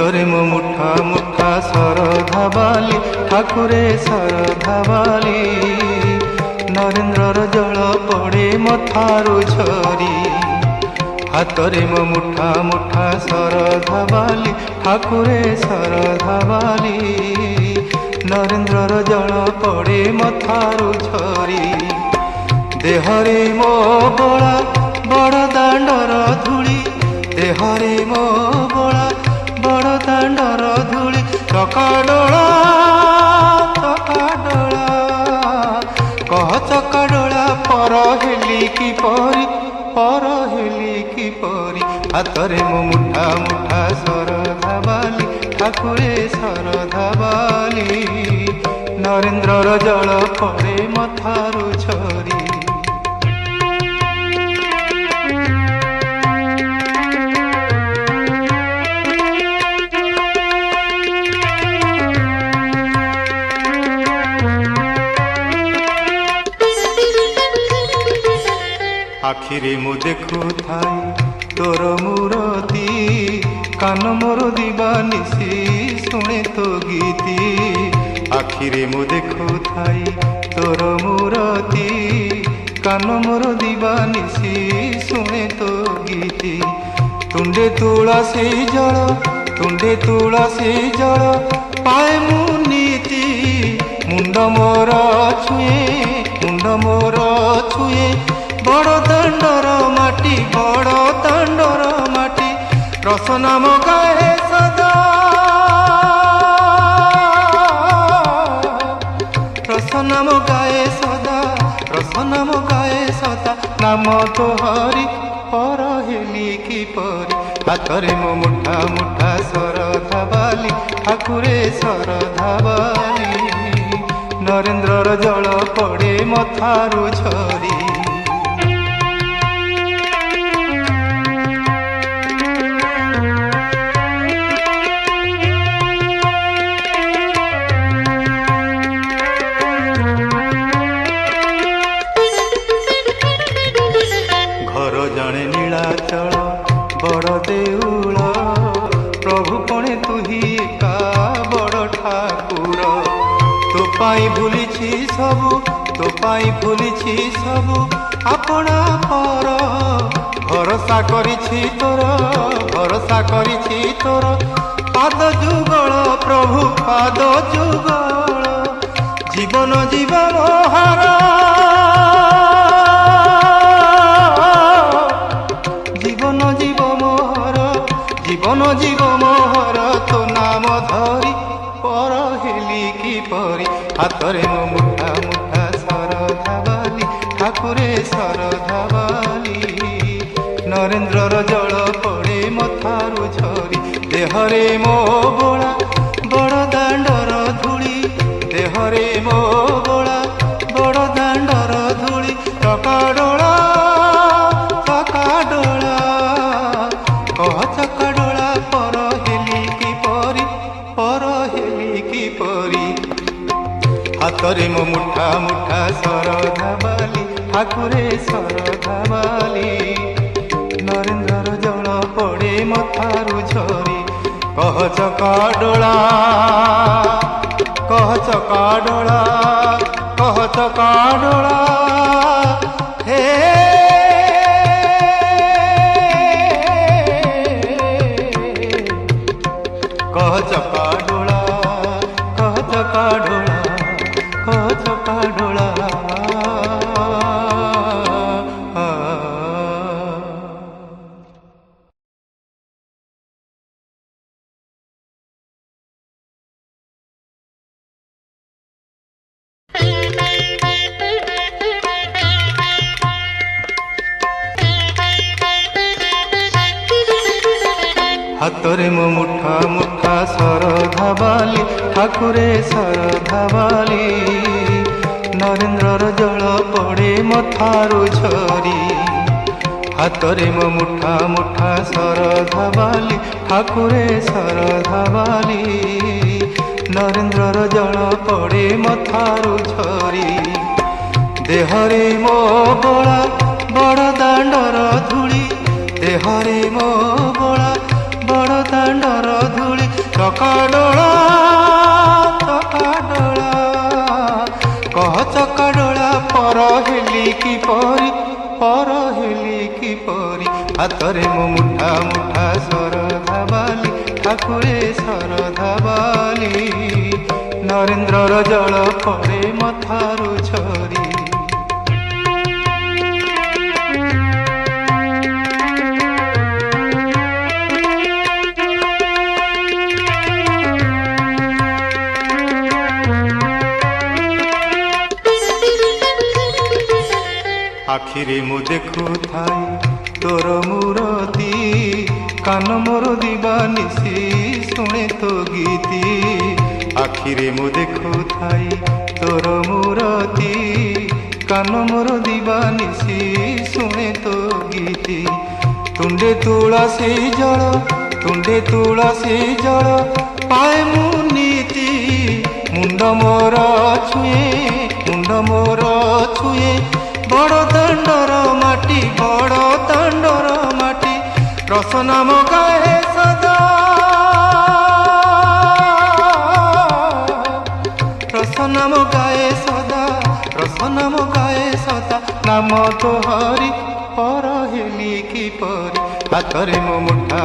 ହାତରେ ମୋ ମୁଠା ମୁଠା ଶରଧା ବାଲି ଠାକୁରେ ଶରଧା ବାଲି ନରେନ୍ଦ୍ରର ଜଳ ପଡ଼େ ମଥାରୁ ଝରି। ହାତରେ ମୋ ମୁଠା ମୁଠା ଶରଧା ବାଲି ଠାକୁରେ ଶରଧା ବାଲି ନରେନ୍ଦ୍ରର ଜଳ ପଡ଼େ ମଥାରୁ ଝରି। ଦେହରେ ମୋ ବଳା ବଡ଼ ଦାଣ୍ଡର ଧୂଳି, ଦେହରେ ମୋ ବଳା ବଡ଼ ଦାଣ୍ଡର ଧୂଳି। ଚକାଡୋଳା ଚକାଡୋଳା କହ ଚକାଡୋଳା ପର ହେଲି କିପରି, ପର ହେଲି କିପରି। ହାତରେ ମୋ ମୁଠା ମୁଠା ଶରଧା ବାଲି ଠାକୁରେ ଶରଧା ବାଲି ନରେନ୍ଦ୍ରର ଜଳ ପଡ଼େ ମଥାରୁ ଝରି। আখিরে মো দেখুথাই তোর মূরতি, কান মোর দিবানিশি শুনে তো গীতি। আখিরে মো দেখুথাই তোর মূরতি, কান মোর দিবানিশি শুনে তো গীতি। তুণ্ডে তুলসী জল, তুণ্ডে তুলসী জল পায় মু নীতি। মুন্ড মোর ছুঁয়ে, মুন্ড মোর ছুঁয়ে বড় দাণ্ডর মাটি, বড় দাণ্ডর মাটি। রসনাম গায়ে সদা, রসনাম গায়ে সদা, রসনাম গায়ে সদা। নাম তোহরি পর হেলি কিপরি। হাতরে মো মুঠা মুঠা শরধা বালি ঠাকুরে শরধা বালি নরেন্দ্রর জল পড়ে মথারু ঝরি। जड़े नीलाचल बड़ देउल प्रभु पणे तुही का बड़ ठाकुर। तो पाई भूलिछि सबु, तो पाई भूलिछि सबु आपना पर। भरोसा करिछि तोर, भरोसा करिछि तोर पाद जुगल प्रभु पाद जुगल। जीवन जीवन हार, জীবন জীব মোহর, জীবন জীব মোহর। তো নাম ধরি পর হেলি কিপরি। হাতরে মো মুঠা মুঠা শরধা বালি ঠাকুরে শরধা বালি নরেন্দ্রর জল পড়ে মথারু ঝরি। দেহরে মো বଳା বড় দাণ্ডর ধূଳି, দেহরে মো বଳା বড় দাণ্ডর ধূଳି। চকাডোଳା চকাডোଳା কহ চকাডোଳା পর হেলি কিপরি, পর হেলি কিপরি। হাতরে মো মুঠা মুঠা শরধা বালি ঠাকুরে শরধা বালি নরেন্দ্রর জল পড়ে মথারু ঝরি। কহ চকাডোଳା, কহ চকাডোଳା, কহ চকাডোଳା হে। कह चकाडोळा, कह चकाडोळा, कह चकाडोळा। हातरे मो मुठा मुठा शरधा बाली ठाकुरे शरधा बाली नरेंद्रर जल पड़े मथारू झरी। हातरे मो मुठा मुठा शरधा बाली ठाकुरे शरधा बाली नरेंद्रर जल पड़े मथारू झरी। देहरे मो बळा बड़ दाण्डर धूली, देहरे मो बळा बड़ दाण्डर धूली। ଚକାଡୋଳା ଚକାଡୋଳା କହ ଚକାଡୋଳା ପର ହେଲି କିପରି ପର ହେଲି କିପରି ହାତରେ ମୋ ମୁଠା ମୁଠା ଶରଧା ବାଲି ଠାକୁରେ ଶରଧା ବାଲି ନରେନ୍ଦ୍ରର ଜଳ ପଡ଼େ ମଥାରୁ ଝରି আখিরে মু দেখুথাই তোর মূরতি কান মোর দিবানিশি শুনে তো গীতি আখিরে মু দেখুথাই তোর মূরতি কান মোর দিবানিশি শুনে তো গীতি তুণ্ডে তুলসী জল তুণ্ডে তুলসী জল পায় মু নীতি মুন্ড মোর ছুঁয়ে মুন্ড মোর ছুঁয়ে বড় দাণ্ডর মাটি বড় দাণ্ডর মাটি রস নাম গায়ে সদা রস নাম গায়ে সদা রস নাম গায়ে সদা নাম তো হরি পর হেলি কিপরি হাତରେ ମୋ ମୁଠା